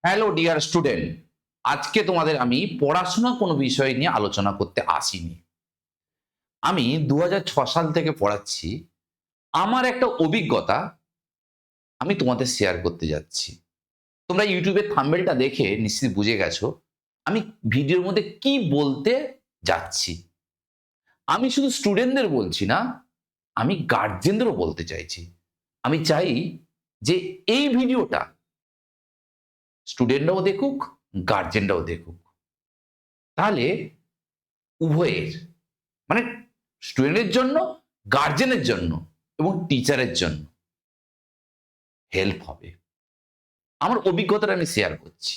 Hello dear student, আজকে তোমাদের আমি পড়াশোনা কোনো বিষয় নিয়ে আলোচনা করতে আসিনি। আমি ২০০৬ সাল থেকে পড়াচ্ছি। আমার একটা অভিজ্ঞতা আমি তোমাদের শেয়ার করতে যাচ্ছি। তোমরা ইউটিউবে থাম্বনেলটা দেখে নিশ্চয়ই বুঝে গেছো আমি ভিডিওর মধ্যে কি বলতে যাচ্ছি। আমি শুধু স্টুডেন্টদের বলছি না, আমি গার্জেনদেরও বলতে চাইছি। আমি চাই যে এই ভিডিওটা স্টুডেন্টরাও দেখুক, গার্জেনরাও দেখুক। তাহলে উভয়ের মানে স্টুডেন্টের জন্য, গার্জেনের জন্য এবং টিচারের জন্য হেল্প হবে। আমার অভিজ্ঞতাটা আমি শেয়ার করছি।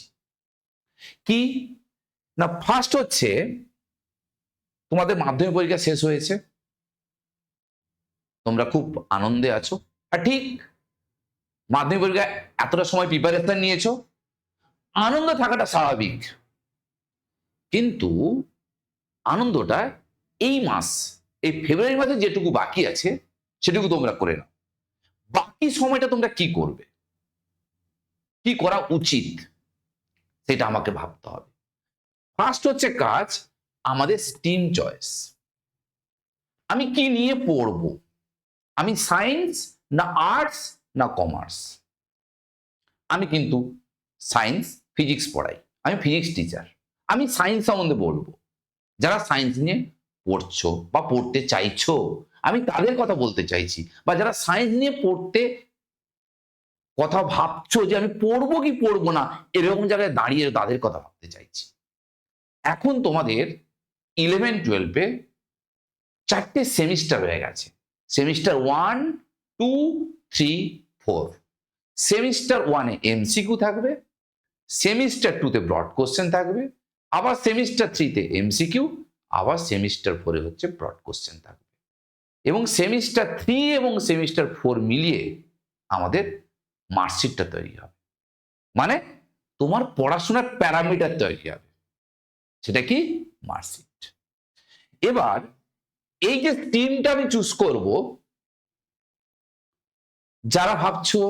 কি না, ফার্স্ট হচ্ছে তোমাদের মাধ্যমিক পরীক্ষা শেষ হয়েছে, তোমরা খুব আনন্দে আছো। আর ঠিক মাধ্যমিক পরীক্ষা এতটা সময় প্রিপারেশন নিয়েছো, আনন্দ থাকাটা স্বাভাবিক। কিন্তু আনন্দটা এই মাস, এই ফেব্রুয়ারি মাসে যেটুকু বাকি আছে সেটুকু তোমরা করে নাও। বাকি সময়টা তোমরা কি করবে, কি করা উচিত সেটা আমাকে ভাবতে হবে। ফার্স্ট হচ্ছে কাজ আমাদের স্ট্রিম চয়েস। আমি কি নিয়ে পড়বো, আমি সায়েন্স না আর্টস না কমার্স। আমি কিন্তু সায়েন্স ফিজিক্স পড়াই, আমি ফিজিক্স টিচার। আমি সায়েন্স সম্বন্ধে বলবো। যারা সায়েন্স নিয়ে পড়ছো বা পড়তে চাইছো আমি তাদের কথা বলতে চাইছি, বা যারা সায়েন্স নিয়ে পড়তে কথা ভাবছো যে আমি পড়বো কি পড়বো না, এরকম জায়গায় দাঁড়িয়ে তাদের কথা ভাবতে চাইছি। এখন তোমাদের 11-12-এ 4টে সেমিস্টার হয়ে গেছে। সেমিস্টার 1, 2, 3, 4। সেমিস্টার 1-এ এমসিকিউ থাকবে, সেমিস্টার 2-তে ব্রড কোশ্চেন থাকবে, আবার সেমিস্টার 3-তে এমসিকিউ, আবার সেমিস্টার 4-এ হচ্ছে ব্রড কোশ্চেন থাকবে। এবং সেমিস্টার 3 এবং সেমিস্টার 4 মিলিয়ে আমাদের মার্কশিটটা তৈরি হবে। মানে তোমার পড়াশোনার প্যারামিটার তৈরি হবে। সেটা কি? মার্কশিট। এবার এই যে স্ট্রিমটা আমি চুজ করব, যারা ভাবছো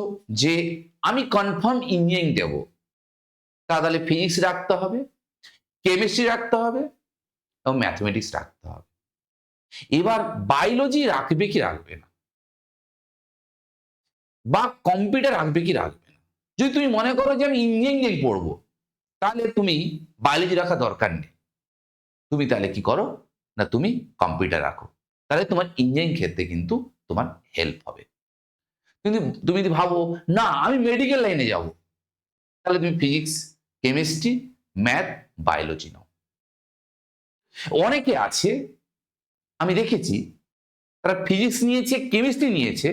যে আমি কনফার্ম ইঞ্জিনিয়ারিং দেব, তাহলে ফিজিক্স রাখতে হবে, কেমিস্ট্রি রাখতে হবে এবং ম্যাথমেটিক্স রাখতে হবে। এবার বায়োলজি রাখবে কি রাখবে না, বা কম্পিউটার রাখবে কি রাখবে না। যদি তুমি মনে করো যে আমি ইঞ্জিনিয়ারিং পড়বো, তাহলে তুমি বায়োলজি রাখা দরকার নেই। তুমি তাহলে কি করো না, তুমি কম্পিউটার রাখো। তাহলে তোমার ইঞ্জিনিয়ারিং ক্ষেত্রে কিন্তু তোমার হেল্প হবে। কিন্তু তুমি যদি ভাবো না আমি মেডিকেল লাইনে যাব, তাহলে তুমি ফিজিক্স, কেমিস্ট্রি, ম্যাথ, বায়োলজি নাও। অনেকে আছে আমি দেখেছি, তারা ফিজিক্স নিয়েছে, কেমিস্ট্রি নিয়েছে,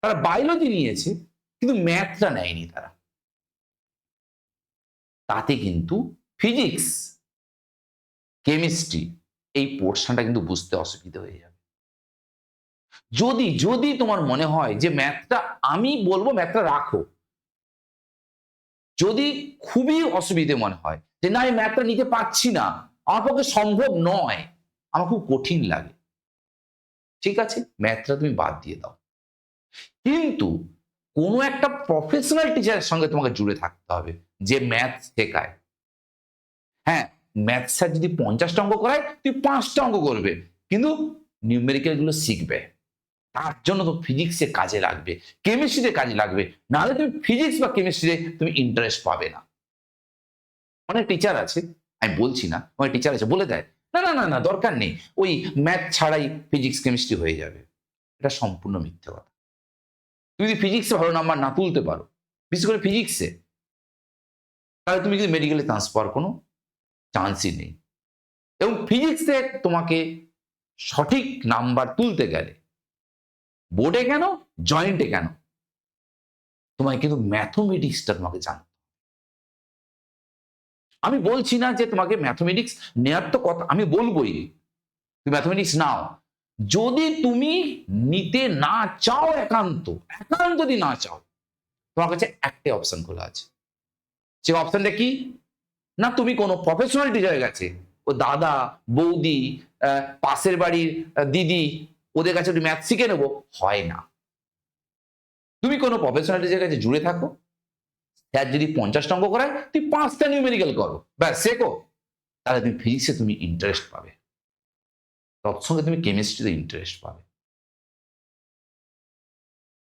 তারা বায়োলজি নিয়েছে, কিন্তু ম্যাথটা নেয়নি তারা। তাতে কিন্তু ফিজিক্স, কেমিস্ট্রি এই পোর্শনটা কিন্তু বুঝতে অসুবিধা হয়ে যাবে। যদি যদি তোমার মনে হয় যে ম্যাথটা, আমি বলবো ম্যাথটা রাখো। যদি খুবই অসুবিধে মনে হয় যে না আমি ম্যাথটা নিতে পারছি না, আমার পক্ষে সম্ভব নয়, আমার খুব কঠিন লাগে, ঠিক আছে ম্যাথটা তুমি বাদ দিয়ে দাও। কিন্তু কোনো একটা প্রফেশনাল টিচারের সঙ্গে তোমাকে জুড়ে থাকতে হবে যে ম্যাথ শেখায়। হ্যাঁ, ম্যাথ স্যার যদি 50টা অঙ্ক করায় তুই 5টা অঙ্ক করবে, কিন্তু নিউমেরিক্যাল গুলো শিখবে। তার জন্য তো ফিজিক্সে কাজে লাগবে, কেমিস্ট্রিতে কাজে লাগবে, নাহলে তুমি ফিজিক্স বা কেমিস্ট্রিতে তুমি ইন্টারেস্ট পাবে না। অনেক টিচার আছে, আমি বলছি না, অনেক টিচার আছে বলে দেয় না না না না দরকার নেই, ওই ম্যাথ ছাড়াই ফিজিক্স কেমিস্ট্রি হয়ে যাবে। এটা সম্পূর্ণ মিথ্যে কথা। তুমি যদি ফিজিক্সে ভালো নাম্বার না তুলতে পারো, বিশেষ করে ফিজিক্সে, তাহলে তুমি কিন্তু মেডিকেলে চান্স পাওয়ার কোনো চান্সই নেই। এবং ফিজিক্সে তোমাকে সঠিক নাম্বার তুলতে গেলে বোর্ডে কেন, জয়েন্টে কেন, তোমাকে কিন্তু ম্যাথমেটিক্সটা তোমাকে জানতে। আমি বলছি না যে তোমাকে ম্যাথমেটিক্স নেওয়ার তো কথা, আমি বলবোই তুমি ম্যাথমেটিক্স নাও। যদি তুমি নিতে না চাও, একান্ত একান্ত যদি না চাও, তোমার কাছে একটাই অপশন খোলা আছে। সে অপশনটা কি না, তুমি কোনো প্রফেশনাল টিচারের কাছে, ও দাদা বৌদি, পাশের বাড়ির দিদি, ওদের কাছে একটু ম্যাথ শিখে নেবো, হয় না। তুমি কোনো প্রফেশনাল টিচারের কাছে জুড়ে থাকো, স্যার যদি 50টা অঙ্ক করায় তুই 5টা নিউমেরিক্যাল করো, ব্যাস শেখো। তাহলে তুমি ফিজিক্সে তুমি ইন্টারেস্ট পাবে, তৎসঙ্গে তুমি কেমিস্ট্রিতে ইন্টারেস্ট পাবে।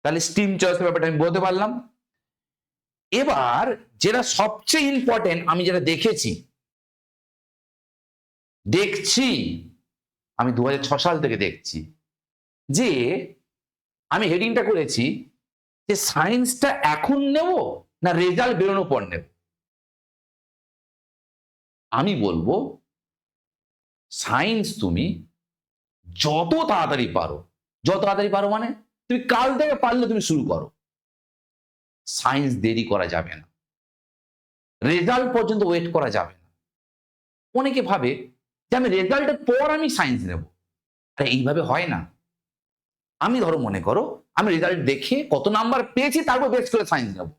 তাহলে স্ট্রিম চয়েসের ব্যাপারটা আমি বলতে পারলাম। এবার যেটা সবচেয়ে ইম্পর্টেন্ট, আমি যেটা দেখছি আমি 2006 সাল থেকে দেখছি যে আমি হেডিংটা করেছি যে সায়েন্সটা এখন নেব না রেজাল্ট বেরোনোর পর নেব। আমি বলবো সায়েন্স তুমি যত তাড়াতাড়ি পারো মানে তুমি কাল থেকে পারলে তুমি শুরু করো। সায়েন্স দেরি করা যাবে না, রেজাল্ট পর্যন্ত ওয়েট করা যাবে না। অনেকে ভাবে যে আমি রেজাল্টের পর আমি সায়েন্স নেব, আরে এইভাবে হয় না। আমি ধরো মনে করো আমি রেজাল্ট দেখে কত নাম্বার পেয়েছি তারপর বেস করে সায়েন্স নেব।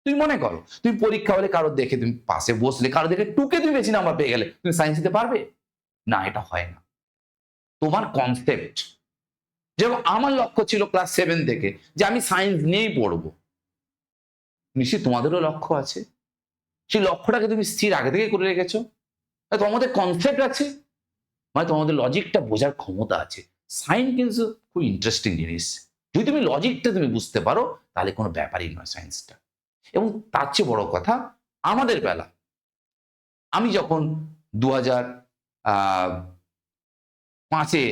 তুমি মনে করো তুমি পরীক্ষা হলে কারো দেখে তুমি পাশে বসলে, কারো দেখে টুকে তুমি বেশি নাম্বার পেয়ে গেলে তুমি সায়েন্স নিতে পারবে না, এটা হয় না। তোমার কনসেপ্ট, যেমন আমার লক্ষ্য ছিল ক্লাস 7 থেকে যে আমি সায়েন্স নিয়েই পড়বো, নিশ্চয়ই তোমাদেরও লক্ষ্য আছে। সেই লক্ষ্যটাকে তুমি স্থির আগে থেকে করে রেখেছো, তোমাদের কনসেপ্ট আছে, মানে তোমাদের লজিকটা বোঝার ক্ষমতা আছে। সায়েন্স কিন্তু খুব ইন্টারেস্টিং জিনিস, যদি তুমি লজিকটা তুমি বুঝতে পারো তাহলে কোনো ব্যাপারই নয় সায়েন্সটা। এবং তার চেয়ে বড় কথা, আমাদের বেলা আমি যখন 2005-এ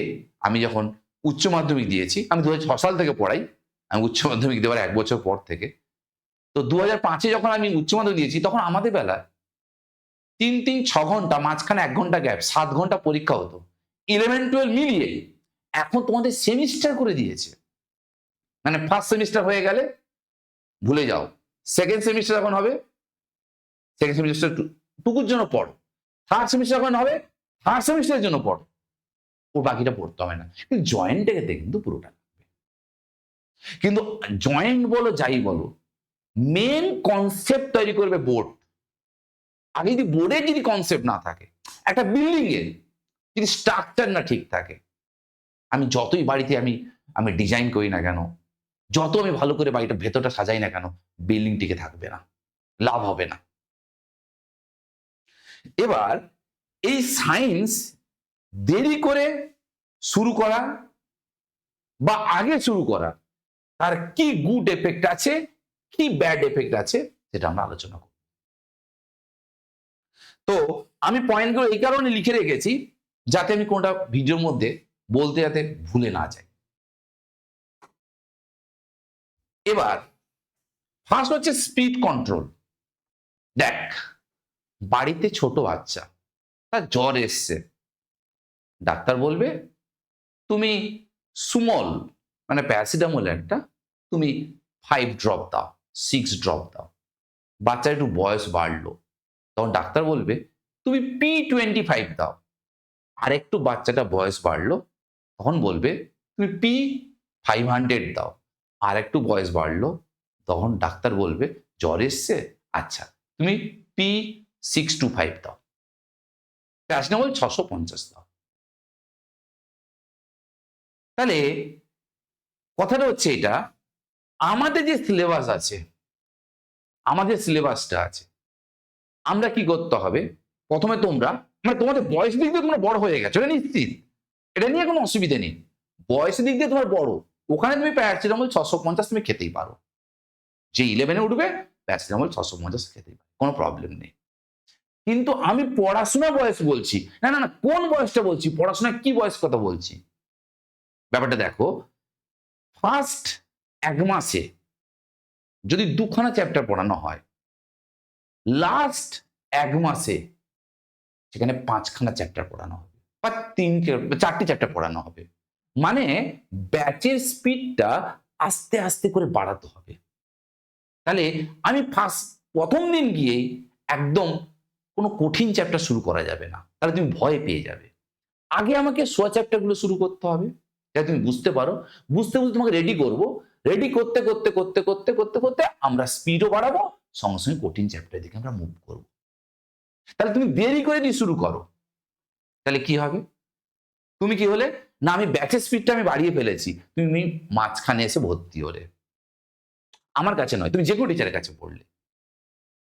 আমি যখন উচ্চ মাধ্যমিক দিয়েছি, আমি 2006 সাল থেকে পড়াই, আমি উচ্চ মাধ্যমিক দেওয়ার 1 বছর পর থেকে। তো 2005-এ যখন আমি উচ্চ মাধ্যমিক দিয়েছি তখন আমাদের বেলায় 3-6 ঘন্টা, মাঝখানে 1 ঘন্টা গ্যাপ, 7 ঘন্টা পরীক্ষা হতো 11-12 মিলিয়ে। এখন তোমাদের সেমিস্টার করে দিয়েছে, মানে ফার্স্ট সেমিস্টার হয়ে গেলে ভুলে যাও, সেকেন্ড সেমিস্টার এখন হবে, সেকেন্ড সেমিস্টার টুকুর জন্য পড়ো, থার্ড সেমিস্টার এখন হবে, থার্ড সেমিস্টারের জন্য পড়ো, ওর বাকিটা পড়তে হবে না। কিন্তু জয়েন্টে কিন্তু পুরোটা লাগবে। কিন্তু জয়েন্ট বলো যাই বলো, মেন কনসেপ্ট তৈরি করবে বোর্ড। আগে যদি বোর্ডের যদি কনসেপ্ট না থাকে, একটা বিল্ডিং এর যদি স্ট্রাকচার না ঠিক থাকে, আমি যতই বাড়িতে আমি ডিজাইন করি না কেন, যত আমি ভালো করে বাড়িটা ভেতরটা সাজাই না কেন, বিল্ডিং টিকে থাকবে না, লাভ হবে না। এবার এই সায়েন্স দেরি করে শুরু করা বা আগে শুরু করা, তার কি গুড এফেক্ট আছে, কি ব্যাড এফেক্ট আছে, সেটা আমরা আলোচনা করব। তো আমি পয়েন্টগুলো এই কারণে লিখে রেখেছি যাতে আমি কোনটা ভিডিওর মধ্যে বলতে যাতে ভুলে না যাই। এবার ফার্স্ট হচ্ছে স্পিড কন্ট্রোল। দেখ, বাড়িতে ছোট বাচ্চা, তার জ্বর এসছে, ডাক্তার বলবে তুমি সুমল মানে প্যারাসিটামল একটা তুমি 5 ড্রপ দাও, 6 ড্রপ দাও। বাচ্চার একটু বয়স বাড়লো, তখন ডাক্তার বলবে তুমি P25 দাও। আর একটু বাচ্চাটা বয়স বাড়লো, তখন বলবে তুমি P500 দাও। আর একটু বয়স বাড়লো, তখন ডাক্তার বলবে জ্বর এসছে, আচ্ছা তুমি P625 দাও, প্যারাসিটামল 650 দাও। তাহলে কথাটা হচ্ছে এটা, আমাদের যে সিলেবাস আছে, আমাদের সিলেবাসটা আছে, আমরা কি করতে হবে, প্রথমে তোমরা মানে তোমাদের বয়স দিক দিয়ে তোমরা বড় হয়ে গেছো, এটা নিশ্চিত, এটা নিয়ে কোনো অসুবিধা নেই। বয়সের দিক দিয়ে তোমার বড়, ওখানে তুমি প্যারাসিটামল 650 তুমি খেতেই পারো। যে 11-এ উঠবে প্যারাসিটামল 650 খেতেই পারো, কোনো প্রবলেম নেই। কিন্তু আমি পড়াশোনা বয়স বলছি না, না না, কোন বয়সটা বলছি, পড়াশোনা কি বয়স কথা বলছি। ব্যাপারটা দেখো, ফার্স্ট 1 মাসে যদি 2খানা চ্যাপ্টার পড়ানো হয়, লাস্ট 1 মাসে সেখানে 5খানা চ্যাপ্টার পড়ানো হবে বা 4টে চ্যাপ্টার পড়ানো হবে। মানে ব্যাচের স্পিডটা আস্তে আস্তে করে বাড়াতে হবে। তাহলে আমি প্রথম দিন গিয়েই একদম কোনো কঠিন চ্যাপ্টার শুরু করা যাবে না, তাহলে তুমি ভয় পেয়ে যাবে। আগে আমাকে সোজা চ্যাপ্টারগুলো শুরু করতে হবে, যাতে তুমি বুঝতে পারো। বুঝতে বুঝতে তোমাকে রেডি করব, রেডি করতে করতে করতে করতে করতে করতে আমরা স্পিডও বাড়াবো, সঙ্গে সঙ্গে কঠিন চ্যাপ্টারের দিকে আমরা মুভ করব। তাহলে তুমি দেরি করে দিয়ে শুরু করো, তাহলে কি হবে, তুমি কি হলে না আমি ব্যাচের স্পিডটা আমি বাড়িয়ে ফেলেছি, তুমি মাঝখানে এসে ভর্তি হলে, আমার কাছে নয়, তুমি যে কোনো টিচারের কাছে পড়লে,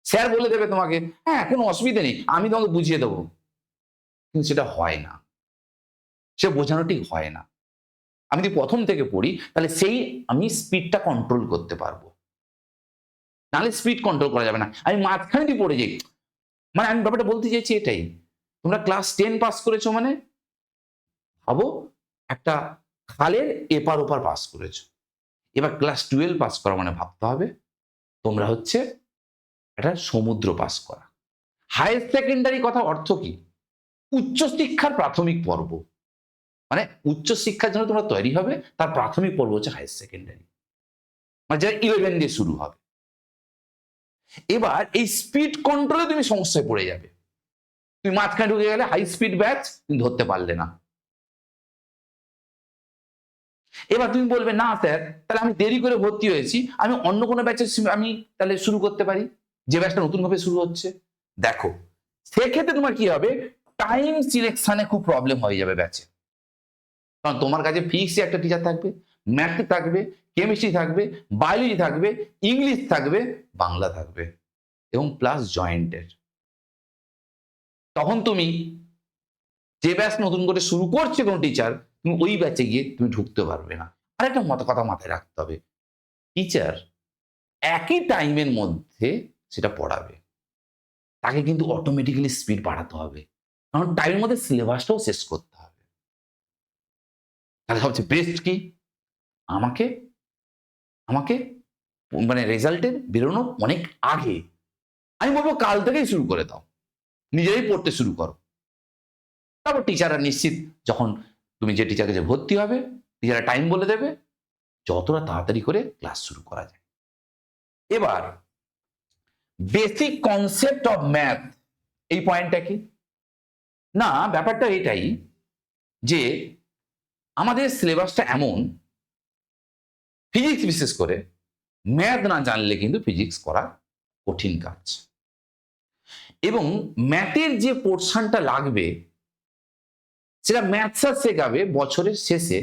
স্যার বলে দেবে তোমাকে, হ্যাঁ কোনো অসুবিধা নেই, আমি তোমাকে বুঝিয়ে দেবো। কিন্তু সেটা হয় না, সে বোঝানো ঠিক হয় না। আমি যদি প্রথম থেকে পড়ি তাহলে সেই আমি স্পিডটা কন্ট্রোল করতে পারবো, নাহলে স্পিড কন্ট্রোল করা যাবে না। আমি মাঝখানে দিয়ে পড়ে যাই, মানে আমি ব্যাপারটা বলতে চাইছি এটাই, তোমরা ক্লাস 10 পাস করেছো মানে ভাবো একটা খালের এপার ওপার পাস করেছো। এবার ক্লাস 12 পাস করা মানে ভাবতে হবে তোমরা হচ্ছে একটা সমুদ্র পাস করা। হায়ার সেকেন্ডারি কথা অর্থ কি? উচ্চশিক্ষার প্রাথমিক পর্ব, মানে উচ্চশিক্ষার জন্য তোমরা তৈরি হবে, তার প্রাথমিক পর্ব হচ্ছে হায়ার সেকেন্ডারি, মানে যেটা 11 দিয়ে শুরু হবে। এবার এই স্পিড কন্ট্রোলে তুমি সমস্যায় পড়ে যাবে। তুমি মাঝখানে ঢুকে গেলে হাই স্পিড ব্যাচ তুমি ধরতে পারলে না। এবার তুমি বলবে না স্যার, তাহলে আমি দেরি করে ভর্তি হয়েছি, আমি অন্য কোনো ব্যাচে আমি তাহলে শুরু করতে পারি, যে ব্যাচটা নতুন ভাবে শুরু হচ্ছে। দেখো সেক্ষেত্রে তোমার কি হবে, টাইম সিলেকশনে খুব প্রবলেম হয়ে যাবে ব্যাচে। কারণ তোমার কাছে ফিজিক্সে একটা টিচার থাকবে, ম্যাথ থাকবে, কেমিস্ট্রি থাকবে, বায়োলজি থাকবে, ইংলিশ থাকবে, বাংলা থাকবে এবং প্লাস জয়েন্টের। তখন তুমি যে ব্যাচ নতুন করে শুরু করছে কোনো টিচার, তুমি ওই ব্যাচে গিয়ে তুমি ঢুকতে পারবে না। আরেকটা কথা মাথায় রাখতে হবে, টিচার একই টাইমের মধ্যে সেটা পড়াবে, তাকে কিন্তু অটোমেটিক্যালি স্পিড বাড়াতে হবে, কারণ টাইমের মধ্যে সিলেবাসটাও শেষ করতে হবে। তাহলে সবচেয়ে বেস্ট কি, আমাকে আমাকে মানে রেজাল্টের বেরোনোর অনেক আগে আমি বলবো কাল থেকেই শুরু করে দাও, নিজেরাই পড়তে শুরু করো। তারপর টিচাররা নিশ্চিত, যখন তুমি যে টিচার কাছে ভর্তি হবে টিচাররা টাইম বলে দেবে, যতটা তাড়াতাড়ি করে ক্লাস শুরু করা যায়। এবার বেসিক কনসেপ্ট অফ ম্যাথ, এই পয়েন্টটা কি না, ব্যাপারটা এটাই যে আমাদের সিলেবাসটা এমন, ফিজিক্স বিশেষ করে ম্যাথ না জানলে কিন্তু ফিজিক্স করা কঠিন কাজ। এবং ম্যাথের যে পোর্শনটা লাগবে সেটা ম্যাথ স্যার শেখাবে বছরের শেষে,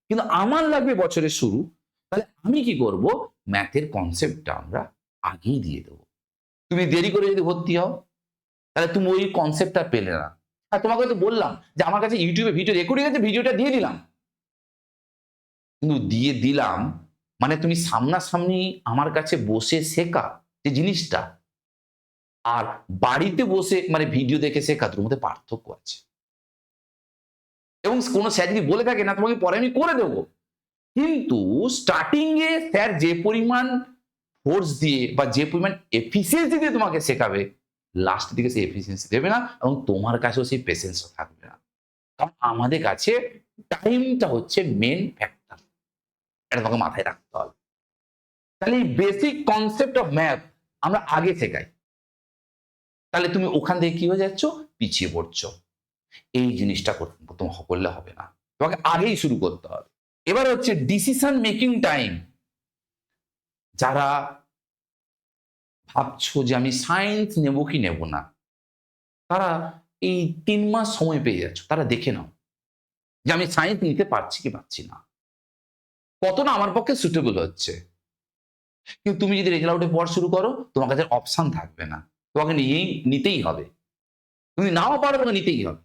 কিন্তু আমার লাগবে বছরের শুরু। তাহলে আমি কি করব, ম্যাথের কনসেপ্টটা আমরা আগেই দিয়ে দেবো। তুমি দেরি করে যদি ভর্তি হও তাহলে তুমি ওই কনসেপ্টটা পেলে না। আর তোমাকে তো বললাম যে আমার কাছে ইউটিউবে ভিডিও রেকর্ডিং আছে, ভিডিওটা দিয়ে দিলাম, কিন্তু দিয়ে দিলাম মানে তুমি সামনাসামনি আমার কাছে বসে শেখা যে জিনিসটা, আর বাড়িতে বসে মানে ভিডিও দেখে শেখা, তোর মধ্যে পার্থক্য আছে। এবং কোনো স্যার যদি বলে থাকে না তোমাকে পরে আমি করে দেবো, কিন্তু স্টার্টিং এ স্যার যে পরিমাণ ফোর্স দিয়ে বা যে পরিমাণ এফিসিয়েন্সি দিয়ে তোমাকে শেখাবে, লাস্টের দিকে সেই এফিসিয়েন্সি দেবে না এবং তোমার কাছেও সেই পেশেন্সও থাকবে না। কারণ আমাদের কাছে টাইমটা হচ্ছে মেন ফ্যাক্টর, এটা তোমাকে মাথায় রাখতে হবে। তাহলে এই বেসিক কনসেপ্ট অফ ম্যাথ আমরা আগে শেখাই, তাহলে তুমি ওখান থেকে কি হয়ে যাচ্ছ, পিছিয়ে পড়ছো। এই জিনিসটা করলে হবে না, তোমাকে আগেই শুরু করতে হবে। এবার হচ্ছে ডিসিশন মেকিং টাইম। যারা ভাবছো যে আমি সায়েন্স নেব কি নেব না, তারা এই 3 মাস সময় পেয়ে যাচ্ছ, তারা দেখে নাও যে আমি সায়েন্স নিতে পারছি কি পারছি না, কতটা আমার পক্ষে সুটেবল হচ্ছে। কিন্তু তুমি যদি রেজাল্ট আউটে পড়া শুরু করো, তোমার কাছে অপশন থাকবে না, তোমাকে নিতেই হবে। তুমি নাও পারো, তোমাকে নিতেই হবে।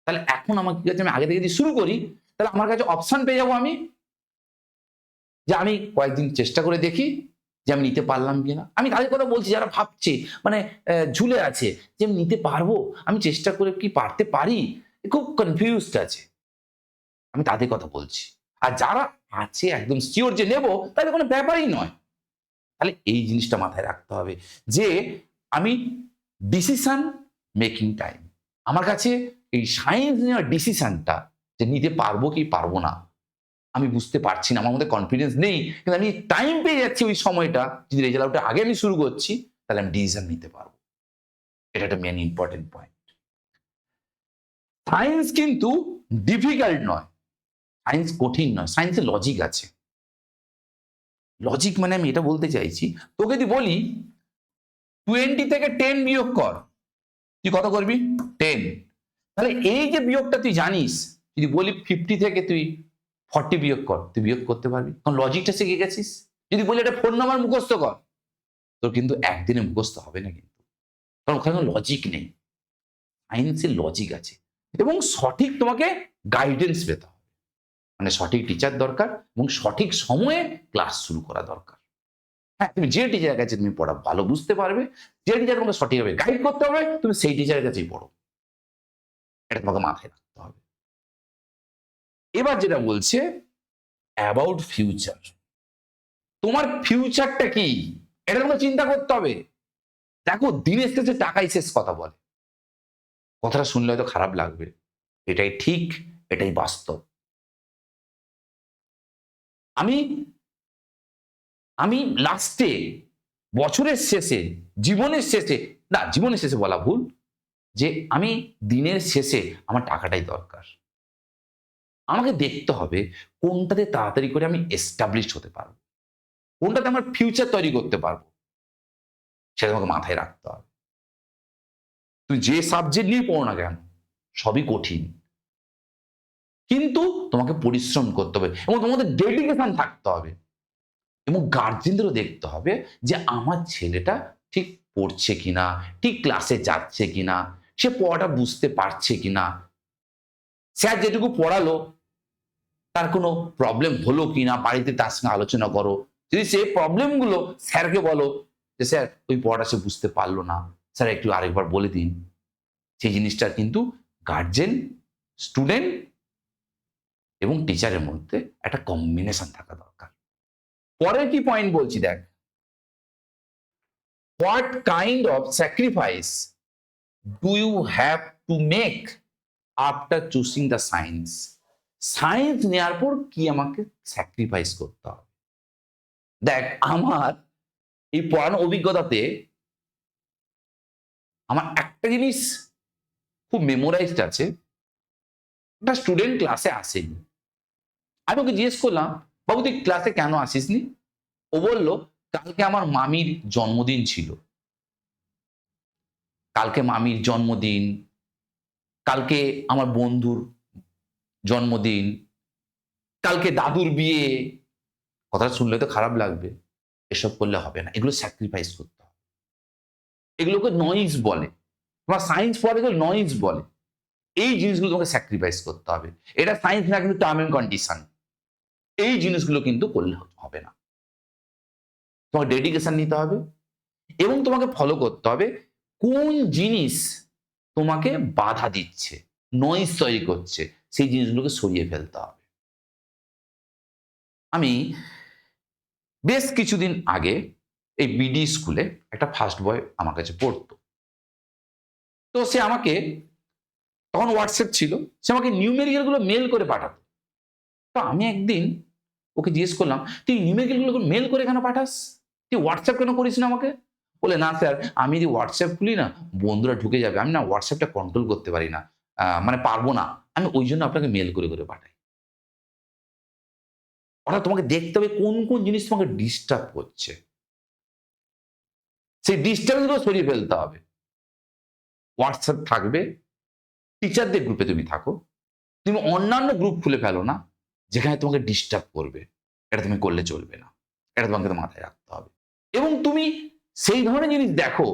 তাহলে এখন আমার কি আছে, আমি আগে থেকে যদি শুরু করি তাহলে আমার কাছে অপশন পেয়ে যাবো আমি, যে আমি কয়েকদিন চেষ্টা করে দেখি যে আমি নিতে পারলাম কিনা। আমি তাদের কথা বলছি যারা ভাবছে মানে ঝুলে আছে যে আমি নিতে পারবো, আমি চেষ্টা করে কি পারতে পারি, খুব কনফিউজড আছে, আমি তাদের কথা বলছি। আর যারা আছে একদম শিওর যে নেব, তাদের কোনো ব্যাপারই নয়। তাহলে এই জিনিসটা মাথায় রাখতে হবে যে আমি ডিসিশন মেকিং টাইম, আমার কাছে এই সায়েন্স নেওয়ার ডিসিশনটা যে নিতে পারবো কি পারবো না আমি বুঝতে পারছি না, আমার মধ্যে কনফিডেন্স নেই, কিন্তু আমি টাইম পেয়ে যাচ্ছি ওই সময়টা, যদি রেজাল্ট আউটের আগে আমি শুরু করছি তাহলে আমি ডিসিশন নিতে পারবো। এটা একটা মেন ইম্পর্টেন্ট পয়েন্ট। সায়েন্স কিন্তু ডিফিকাল্ট নয়, সায়েন্স কঠিন নয়, সায়েন্সে লজিক আছে। লজিক মানে আমি এটা বলতে চাইছি, তোকে যদি বলি 20 থেকে 10 বিয়োগ কর, তুই কত করবি? 10। তাহলে এই যে বিয়োগটা তুই জানিস, যদি বলি 50 থেকে তুই 40 বিয়োগ কর, তুই বিয়োগ করতে পারবি, কারণ লজিকটা শিখে গেছিস। যদি বলি এটা 4 নাম্বার মুখস্থ কর, তোর কিন্তু একদিনে মুখস্থ হবে না কিন্তু, কারণ ওখানে লজিক নেই। সায়েন্সের লজিক আছে এবং সঠিক তোমাকে গাইডেন্স পেতে হবে, মানে সঠিক টিচার দরকার এবং সঠিক সময়ে ক্লাস শুরু করা দরকার। হ্যাঁ, তুমি যে টিচারের কাছে তুমি পড়া ভালো বুঝতে পারবে, যে টিচার তোমাকে সঠিকভাবে গাইড করতে হবে, তুমি সেই টিচারের কাছেই পড়ো। এটা তোমাকে মাথায় রাখতে হবে। এবার যেটা বলছে অ্যাবাউট ফিউচার, তোমার ফিউচারটা কি এটা তোমাকে চিন্তা করতে হবে। দেখো, দিনের শেষে টাকাই শেষ কথা বলে। কথাটা শুনলে হয়তো খারাপ লাগবে, এটাই ঠিক, এটাই বাস্তব। আমি আমি লাস্টে, বছরের শেষে, জীবনের শেষে, না জীবনের শেষে বলা ভুল, যে আমি দিনের শেষে আমার টাকাটাই দরকার। আমাকে দেখতে হবে কোনটাতে তাড়াতাড়ি করে আমি এস্টাবলিশ হতে পারবো, কোনটাতে আমার ফিউচার তৈরি করতে পারবো, সেটা তোমাকে মাথায় রাখতে হবে। তুমি যে সাবজেক্ট নিয়ে পড়ো না কেন, সবই কঠিন, কিন্তু তোমাকে পরিশ্রম করতে হবে এবং তোমাদের ডেডিকেশন থাকতে হবে এবং গার্জেনদেরও দেখতে হবে যে আমার ছেলেটা ঠিক পড়ছে কিনা, ঠিক ক্লাসে যাচ্ছে কিনা, সে পড়াটা বুঝতে পারছে কিনা, স্যার যেটুকু পড়ালো তার কোনো প্রবলেম হলো কিনা, বাড়িতে তার সঙ্গে আলোচনা করো। যদি সেই প্রবলেমগুলো স্যারকে বলো যে স্যার ওই পড়াটা সে বুঝতে পারলো না, স্যার একটু আরেকবার বলে দিন। সেই জিনিসটার কিন্তু গার্জেন, স্টুডেন্ট এবং টিচারের মধ্যে একটা কম্বিনেশন থাকা দরকার। পরের কি পয়েন্ট বলছি দেখ, what kind of sacrifice do you have to make after choosing the science. Science নেওয়ার পর কি আমাকে স্যাক্রিফাইস করতে হবে। দেখ, আমার এই পড়ানো অভিজ্ঞতাতে আমার একটা জিনিস খুব মেমোরাইজড আছে। একটা স্টুডেন্ট ক্লাসে আসেনি, আমি ওকে জিজ্ঞেস করলাম, বাবু তুই ক্লাসে কেন আসিসনি? ও বলল, কালকে আমার মামির জন্মদিন ছিল, কালকে মামির জন্মদিন, কালকে আমার বন্ধুর জন্মদিন, কালকে দাদুর বিয়ে। কথা শুনলে তো খারাপ লাগবে, এসব করলে হবে না, এগুলো স্যাক্রিফাইস করতে হবে। এগুলোকে নয়েজ বলে, তোমার সায়েন্স পড়ে গেলে নয়েজ বলে। এই জিনিসগুলো তোমাকে স্যাক্রিফাইস করতে হবে। এটা সায়েন্স না, কিন্তু টার্ম এন্ড কন্ডিশন। এই জিনিসগুলো কিন্তু করলে হবে না। তোমার ডেডিকেশন নিতে হবে এবং তোমাকে ফলো করতে হবে কোন জিনিস তোমাকে বাধা দিচ্ছে, নয়েজ তৈরি করছে, সেই জিনিসগুলোকে সরিয়ে ফেলতে হবে। আমি বেশ কিছুদিন আগে এই বিডি স্কুলে একটা ফার্স্ট বয় আমার কাছে পড়তো। তো সে আমাকে, তখন হোয়াটসঅ্যাপ ছিল, সে আমাকে নিউমেরিক্যাল গুলো মেল করে পাঠাতো। তো আমি একদিন ওকে জিজ্ঞেস করলাম, তুই নিউমেরিক্যাল গুলো মেল করে কেন পাঠাস, তুই হোয়াটসঅ্যাপ কেন করিস না আমাকে? বলে, না স্যার, আমি যদি হোয়াটসঅ্যাপ খুলি না, বন্ধুরা ঢুকে যাবে, আমি না হোয়াটসঅ্যাপটা কন্ট্রোল করতে পারি না, মানে পারবো না, আমি ওই জন্য আপনাকে মেল করে করে পাঠাই। অর্থাৎ তোমাকে দেখতে হবে কোন কোন জিনিস তোমাকে ডিস্টার্ব করছে, সেই ডিস্টার্বেন্স গুলো সরিয়ে ফেলতে হবে। হোয়াটসঅ্যাপ থাকবে, টিচারদের গ্রুপে তুমি থাকো, তুমি অন্যান্য গ্রুপ খুলে ফেলো না যেখানে তোমাকে ডিস্টার্ব করবে। এটা তুমি করলে চলবে না, এটা তোমাকে তো মাথায় রাখতে হবে। এবং তুমি সেই ধরনের জিনিস দেখো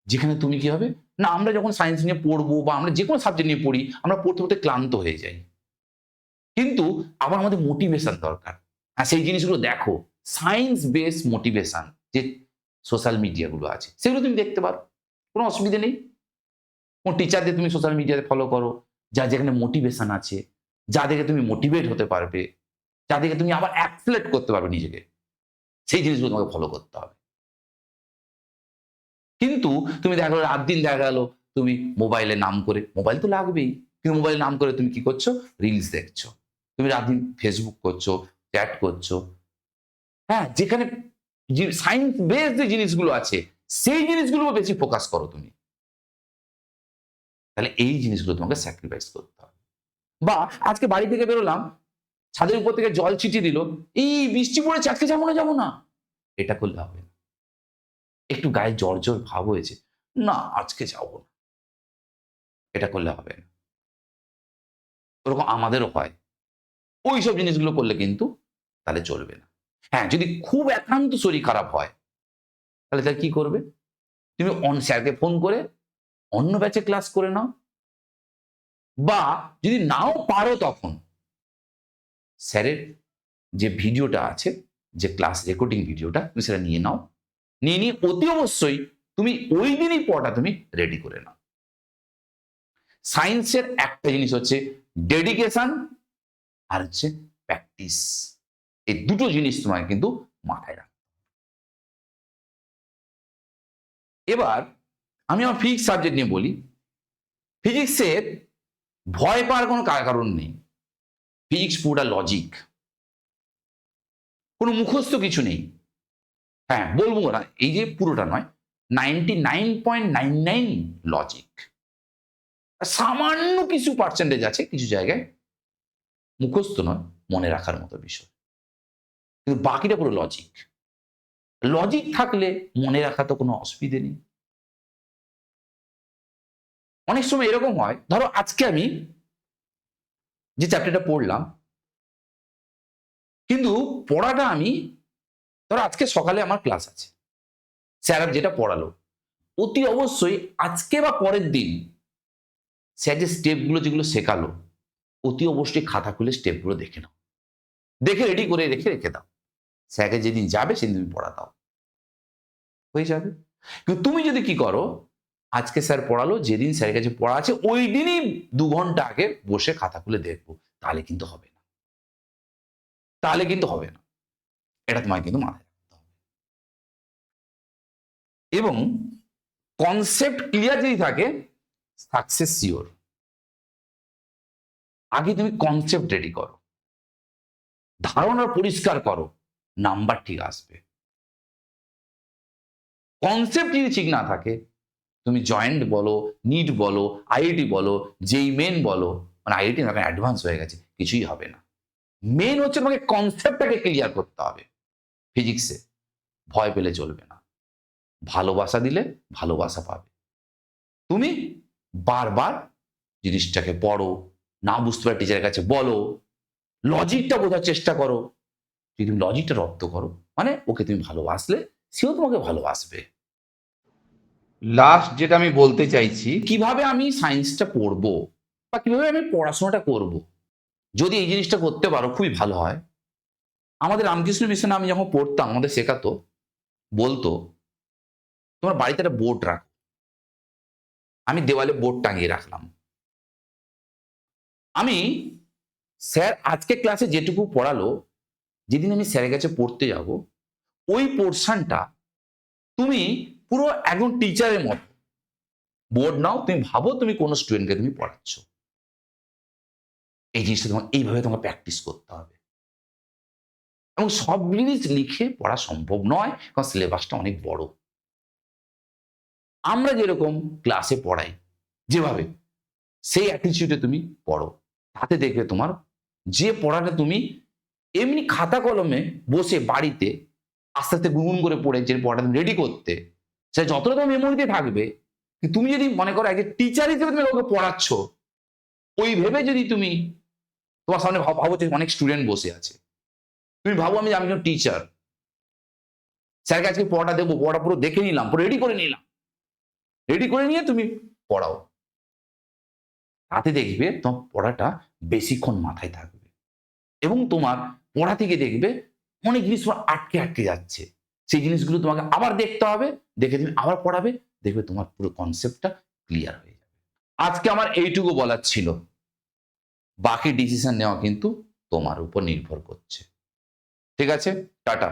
যেখানে তুমি কি হবে না, আমরা যখন সায়েন্স নিয়ে পড়বো বা আমরা যে কোনো সাবজেক্ট নিয়ে পড়ি, আমরা পড়তে পড়তে ক্লান্ত হয়ে যাই, কিন্তু আবার আমাদের মোটিভেশন দরকার। আর সেই জিনিসগুলো দেখো, সায়েন্স বেস মোটিভেশন যে সোশ্যাল মিডিয়া গুলো আছে সেগুলো তুমি দেখতে পারো, কোনো অসুবিধা নেই। কোন টিচারদের তুমি সোশ্যাল মিডিয়াতে ফলো করো, যেখানে মোটিভেশন আছে, যাদেরকে তুমি মোটিভেট হতে পারবে, যাদেরকে তুমি আবার অ্যাক্সেলেট করতে পারবে নিজেকে, সেই জিনিসগুলো তোমাকে ফলো করতে হবে। কিন্তু তুমি দেখা গেলো রাত দিন দেখা গেল তুমি মোবাইলে নাম করে, মোবাইল তো লাগবেই, কিন্তু মোবাইলে নাম করে তুমি কি করছো, রিলস দেখছো, তুমি রাত দিন ফেসবুক করছো, চ্যাট করছো। হ্যাঁ, যেখানে সায়েন্স বেস যে জিনিসগুলো আছে সেই জিনিসগুলো বেশি ফোকাস করো তুমি, তাহলে এই জিনিসগুলো তোমাকে স্যাক্রিফাইস করতে হবে। বা আজকে বাড়ি থেকে বেরোলাম, ছাদের উপর থেকে জল ছিটিয়ে দিল, এই বৃষ্টি পড়েছে আজকে যাবো না, যাবো না, এটা করলে হবে না। একটু গায়ে জ্বর জ্বর ভাব হয়েছে, না আজকে যাবো না, এটা করলে হবে না। ওরকম আমাদেরও হয়, ওইসব জিনিসগুলো করলে কিন্তু তাহলে চলবে না। হ্যাঁ, যদি খুব একান্ত শরীর খারাপ হয়, তাহলে তার কি করবে? তুমি স্যারকে ফোন করে অন্য ব্যাচে ক্লাস করে নাও, বা যদি নাও পারো তখন স্যারের যে ভিডিওটা আছে, যে ক্লাস রেকর্ডিং ভিডিওটা, তুমি সেটা নিয়ে নাও। নিয়ে অতি অবশ্যই তুমি ওই দিনই পড়াটা তুমি রেডি করে নাও। সায়েন্সের একটা জিনিস হচ্ছে ডেডিকেশন আর হচ্ছে প্র্যাকটিস। এই দুটো জিনিস তোমাকে কিন্তু মাথায় রাখবে। এবার আমি আমার ফিজিক্স সাবজেক্ট নিয়ে বলি। ফিজিক্সের ভয় পাওয়ার কোনো কারণ নেই। ফিজিক্স পুরোটা লজিক, কোনো মুখস্থ কিছু নেই। হ্যাঁ, বলবো না এই যে পুরোটা নয়, 99.99 লজিক। সামান্য কিছু পার্সেন্টেজ আছে কিছু জায়গায় মুখস্থ নয়, মনে রাখার মতো বিষয়, কিন্তু বাকিটা পুরো লজিক। লজিক থাকলে মনে রাখা তো কোনো অসুবিধে নেই। অনেক সময় এরকম হয়, ধরো আজকে আমি যে চ্যাপ্টারটা পড়লাম, কিন্তু পড়াটা আমি, ধরো আজকে সকালে আমার ক্লাস আছে, স্যার যেটা পড়ালো, অতি অবশ্যই আজকে বা পরের দিন স্যার যে স্টেপগুলো যেগুলো শেখালো, অতি অবশ্যই খাতা খুলে স্টেপগুলো দেখে নাও, দেখে রেডি করে রেখে দাও। স্যারকে যেদিন যাবে সেদিন তুমি পড়া দাও, হয়ে যাবে। কিন্তু তুমি যদি কি করো, আজকে স্যার পড়ালো, যেদিন স্যারের কাছে পড়া আছে ওই দিনই 2 ঘন্টা আগে বসে খাতা খুলে দেখবো, তাহলে কিন্তু হবে না। তাহলে কিন্তু হবে না, এটা তোমায় কিন্তু মাথায় রাখতে হবে। এবং কনসেপ্ট ক্লিয়ার যদি থাকে, সাকসেস সিওর। আগে তুমি কনসেপ্ট রেডি করো, ধারণা পরিষ্কার করো, নাম্বার ঠিক আসবে। কনসেপ্ট যদি ঠিক না থাকে, তুমি জয়েন্ট বলো, নিট বলো, আইআইটি বলো, যেই মেন বলো, মানে আইআইটি না, অ্যাডভান্স হয়ে গেছে, কিছুই হবে না। মেন হচ্ছে তোমাকে কনসেপ্টটাকে ক্লিয়ার করতে হবে। ফিজিক্সে ভয় পেলে চলবে না, ভালোবাসা দিলে ভালোবাসা পাবে। তুমি বারবার জিনিসটাকে পড়ো, না বুঝতে পারলে টিচারের কাছে বলো, লজিকটা বোঝার চেষ্টা করো। যদি তুমি লজিকটা রপ্ত করো, মানে ওকে তুমি ভালোবাসলে, সেও তোমাকে ভালোবাসবে। লাস্ট যেটা আমি বলতে চাইছি, কিভাবে আমি সায়েন্সটা পড়বো বা কিভাবে আমি পড়াশোনাটা করব, যদি এই জিনিসটা করতে পারো খুবই ভালো হয়। আমাদের রামকৃষ্ণ মিশনে আমি যখন পড়তাম, আমাদের শেখাতো, বলতো তোমার বাড়িতে একটা বোর্ড রাখো। আমি দেওয়ালে বোর্ড টাঙিয়ে রাখলাম। আমি স্যার আজকে ক্লাসে যেটুকু পড়ালো, যেদিন আমি স্যারের কাছে পড়তে যাব, ওই পোর্শনটা তুমি পুরো একজন টিচারের মতো বোর্ড নাও, তুমি ভাবো তুমি কোন স্টুডেন্টকে তুমি পড়াচ্ছ। এই জিনিসটা তোমার এইভাবে তোমাকে প্র্যাকটিস করতে হবে। এবং সব জিনিস লিখে পড়া সম্ভব নয়, কারণ সিলেবাসটা অনেক বড়। আমরা যেরকম ক্লাসে পড়াই যেভাবে, সেই অ্যাটিটিউডে তুমি পড়ো, তাতে দেখবে তোমার যে পড়াটা তুমি এমনি খাতা কলমে বসে বাড়িতে আস্তে আস্তে গুনগুন করে পড়ে যে পড়াটা তুমি রেডি করতে, সেটা যতটা তোমার মেমোরিতে থাকবে। তুমি যদি মনে করো একজন টিচার হিসেবে তুমি কাউকে পড়াচ্ছ, ওই ভেবে যদি তুমি তোমার সামনে ভাবো যে অনেক স্টুডেন্ট বসে আছে, তুমি ভাবো আমি একজন টিচার, স্যারকে আজকে পড়াটা দেবো, পড়া পুরো দেখে নিলাম, পুরো রেডি করে নিলাম, রেডি করে নিয়ে তুমি পড়াও, তাতে দেখবে তোমার পড়াটা বেশিক্ষণ মাথায় থাকবে। এবং তোমার পড়া থেকে দেখবে অনেক জিনিস তোমার আটকে আটকে যাচ্ছে, সেই জিনিসগুলো তোমাকে আবার দেখতে হবে, দেখে তুমি আবার পড়াবে, দেখবে তোমার পুরো কনসেপ্টটা ক্লিয়ার হয়ে যাবে। আজকে আমার এইটুকু বলার ছিল, বাকি ডিসিশন নেওয়া কিন্তু তোমার উপর নির্ভর করছে। ঠিক আছে, টাটা।